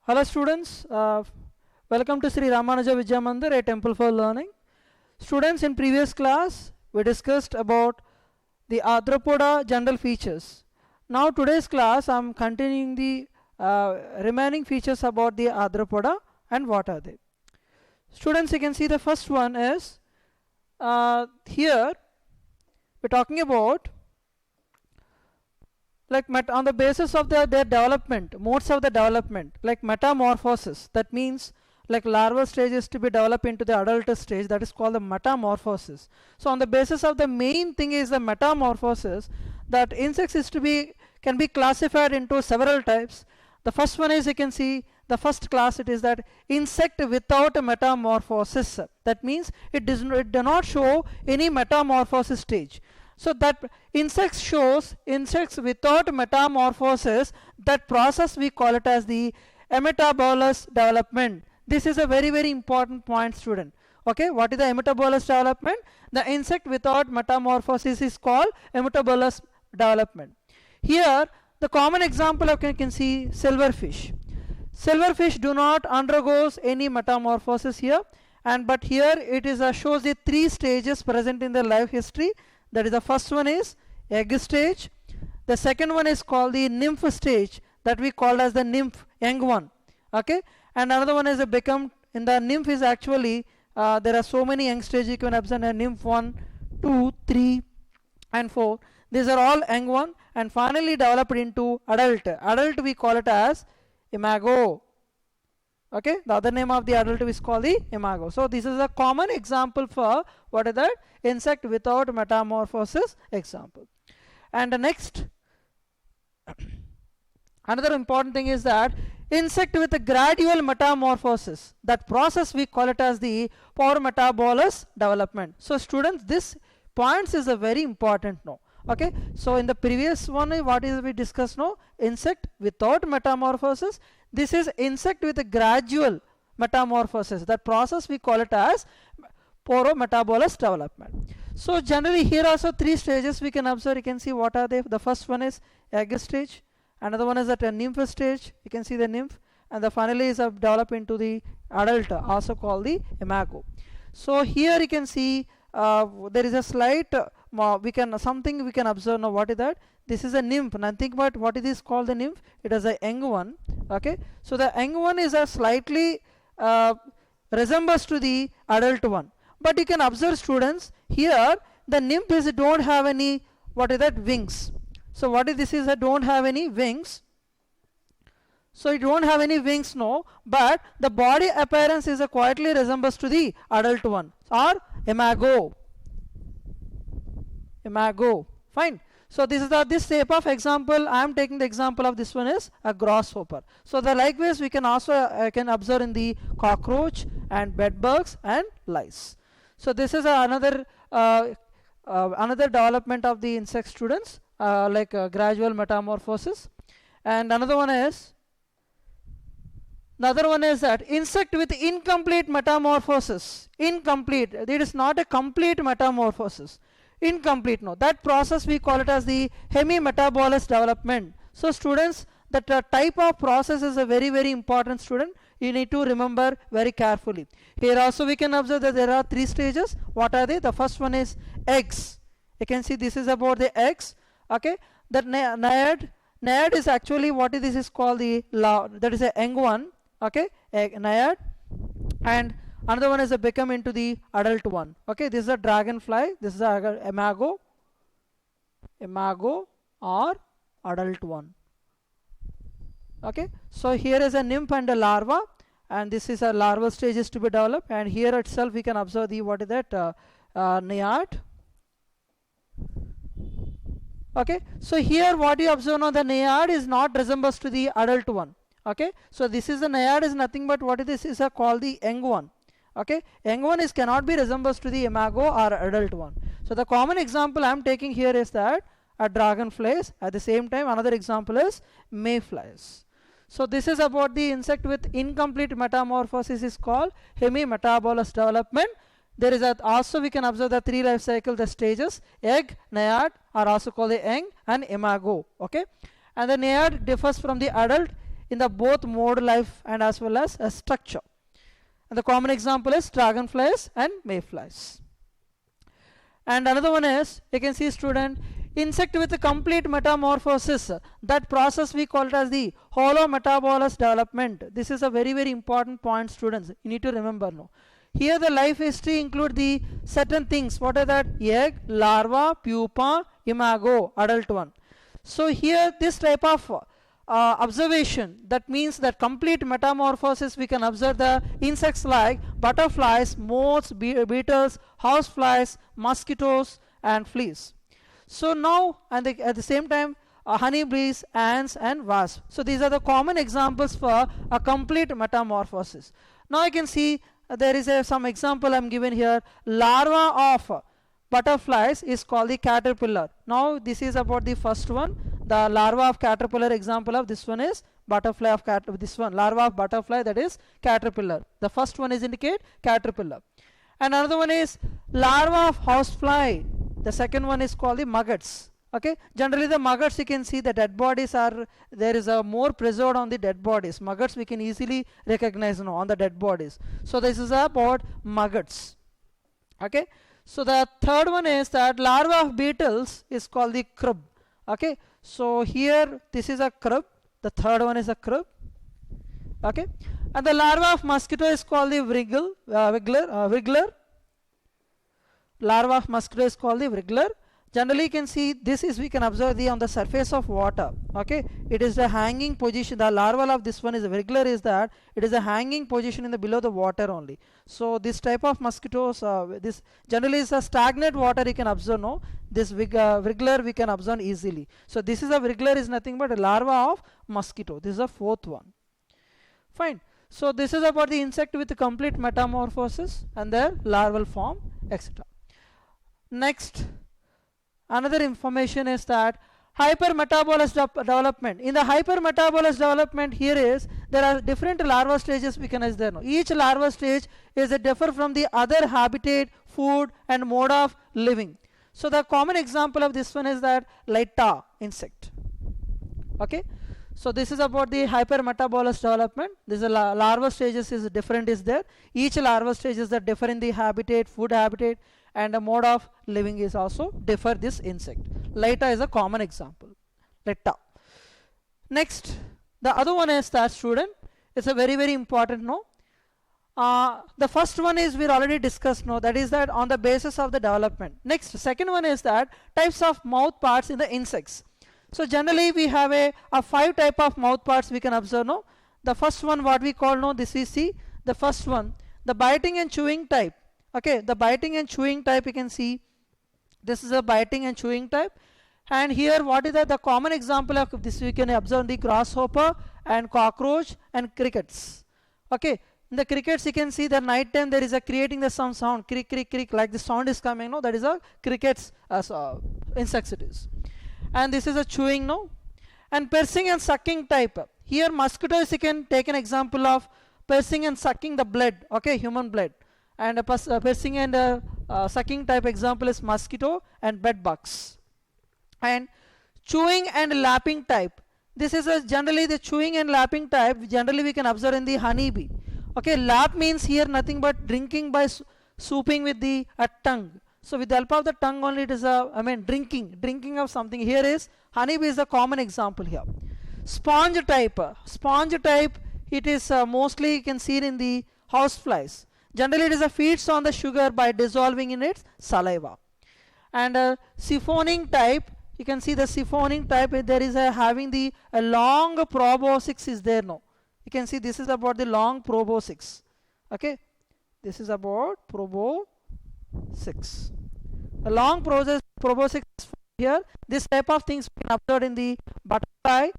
Hello students, welcome to Sri Ramanuja Vidya Mandir, a temple for learning. Students, in previous class we discussed about the arthropoda general features. Now today's class I am continuing the remaining features about the arthropoda and what are they. Students, you can see the first one is here we're talking about like on the basis of their development, modes of the development, like metamorphosis. That means like larval stage is to be developed into the adult stage, that is called the metamorphosis. So on the basis of the main thing is the metamorphosis, that insects is to be can be classified into several types. The first one is, you can see the first class, it is that insect without a metamorphosis. That means it does not show any metamorphosis stage. So that insects shows insects without metamorphosis, that process we call it as the ametabolous development. This is a very important point, student. Okay, what is the ametabolous development? The insect without metamorphosis is called ametabolous development. Here the common example of you can see silverfish. Silverfish do not undergoes any metamorphosis here, and but here it is shows the three stages present in their life history. That is, the first one is egg stage, the second one is called the nymph stage, that we call as the nymph, young one. Okay, and another one is become in the nymph is actually there are so many young stages you can observe, a nymph 1, 2, 3 and 4. These are all young one, and finally developed into adult. Adult we call it as imago. Okay, the other name of the adult is called the imago. So this is a common example for what is that insect without metamorphosis example. And the next another important thing is that insect with a gradual metamorphosis, that process we call it as the porometabolous development. So students, this points is a very important now. Okay, so in the previous one what is we discussed now, insect without metamorphosis. This is insect with a gradual metamorphosis, that process we call it as porometabolous development. So generally here also three stages we can observe. You can see what are they. The first one is egg stage, another one is at a nymph stage, you can see the nymph, and the finally is develop into the adult, also called the imago. So here you can see there is a slight we can observe now. What is that? This is a nymph, nothing but what it is called the nymph, it is a young one. Okay, so the young one is a slightly resembles to the adult one, but you can observe, students, here the nymph is don't have any what is that wings. So what is this is don't have any wings. So it don't have any wings, no, but the body appearance is quietly resembles to the adult one, or imago. Fine. So this is this type of example. I am taking the example of this one is a grasshopper. So the likewise we can also can observe in the cockroach and bedbugs and lice. So this is another development of the insect, students, like gradual metamorphosis. And another one is that insect with incomplete metamorphosis. Incomplete, it is not a complete metamorphosis. Incomplete, no, that process we call it as the hemimetabolous development. So students, that type of process is a very important, student. You need to remember very carefully. Here also we can observe that there are three stages. What are they? The first one is eggs. You can see this is about the eggs. Okay, that naiad is actually what is this is called the that is a young one. Okay, naiad, and another one is a become into the adult one. Okay, this is a dragonfly, this is a imago or adult one. Okay, so here is a nymph and a larva, and this is a larval stage is to be developed, and here itself we can observe the what is that naiad. Okay, so here what you observe now, the naiad is not resembles to the adult one. Okay, so this is the naiad is nothing but what is this is called the young one. Okay, young one is cannot be resembles to the imago or adult one. So the common example I am taking here is that a dragonflies. At the same time another example is mayflies. So this is about the insect with incomplete metamorphosis is called hemimetabolous development. There is also we can observe the three life cycle, the stages. Egg, naiad are also called the young and imago. Okay, and the naiad differs from the adult in the both mode life and as well as a structure. And the common example is dragonflies and mayflies. And another one is, you can see student, insect with a complete metamorphosis. That process we call it as the holometabolous development. This is a very very important point, students. You need to remember now. Here the life history include the certain things. What are that? Egg, larva, pupa, imago, adult one. So here this type of observation, that means that complete metamorphosis, we can observe the insects like butterflies, moths, beetles, houseflies, mosquitoes and fleas. So now, and at the same time, honeybees, ants and wasps. So these are the common examples for a complete metamorphosis. Now you can see there is some example I am given here. Larva of butterflies is called the caterpillar. Now this is about the first one. The larva of caterpillar, example of this one is butterfly of this one, larva of butterfly, that is caterpillar. The first one is indicate caterpillar. And another one is larva of housefly. The second one is called the maggots. Okay, generally the maggots, you can see the dead bodies are, there is a more preserved on the dead bodies. Maggots we can easily recognize now on the dead bodies. So this is about maggots. Okay, so the third one is that larva of beetles is called the grub. Okay, so here this is a grub, the third one is a grub. Okay, and the larva of mosquito is called the wriggler. Larva of mosquito is called the wriggler. Generally you can see this is, we can observe the on the surface of water. Okay, it is the hanging position. The larval of this one is a wriggler, is that it is a hanging position in the below the water only. So this type of mosquitoes, this generally is a stagnant water, you can observe. No, this wriggler we can observe easily. So this is a wriggler, is nothing but a larva of mosquito. This is the fourth one. Fine. So this is about the insect with the complete metamorphosis and their larval form, etc. Next, another information is that hypermetabolous development. In the hypermetabolous development, here is, there are different larva stages we can as there know. Each larva stage is a differ from the other habitat, food and mode of living. So the common example of this one is that Lyta insect. Okay, so this is about the hypermetabolous development. This is larva stages is different is there. Each larva stage is that differ in the habitat, food habitat and a mode of living is also differ this insect. Lyta is a common example. Lyta. Next, the other one is that student, it's a very very important no. The first one is we already discussed no, that is that on the basis of the development. Next, second one is that types of mouth parts in the insects. So generally we have a 5 type of mouth parts we can observe no. The first one what we call no, this is see the first one, the biting and chewing type. Okay, the biting and chewing type, you can see this is a biting and chewing type. And here what is that, the common example of this we can observe the grasshopper and cockroach and crickets. Okay, in the crickets you can see the night time there is a creating the some sound, crick crick crick, like the sound is coming no, that is a crickets as insects it is. And this is a chewing no. And piercing and sucking type, here mosquitoes you can take an example of piercing and sucking the blood. Okay, human blood. And a piercing and sucking type example is mosquito and bed bugs. And chewing and lapping type, this is generally the chewing and lapping type, generally we can observe in the honeybee. Okay, lap means here nothing but drinking by souping with the tongue. So with the help of the tongue only it is drinking of something. Here is honeybee is a common example here. Sponge type, it is mostly you can see it in the houseflies. Generally it is a feeds on the sugar by dissolving in its saliva. And siphoning type, you can see the siphoning type, there is a having the a long proboscis is there now. You can see this is about the long proboscis. Okay, this is about proboscis. A long proboscis here. This type of things we can observe in the butterfly.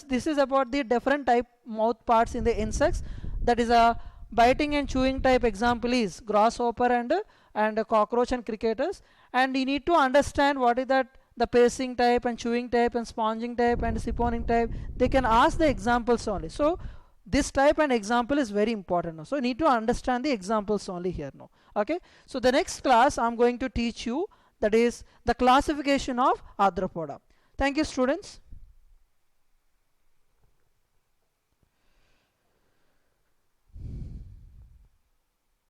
This is about the different type mouth parts in the insects. That is a biting and chewing type example is grasshopper and cockroach and cricketers. And you need to understand what is that the piercing type and chewing type and sponging type and siphoning type. They can ask the examples only. So this type and example is very important now. So you need to understand the examples only here now. Okay, so the next class I'm going to teach you, that is the classification of Arthropoda. Thank you students.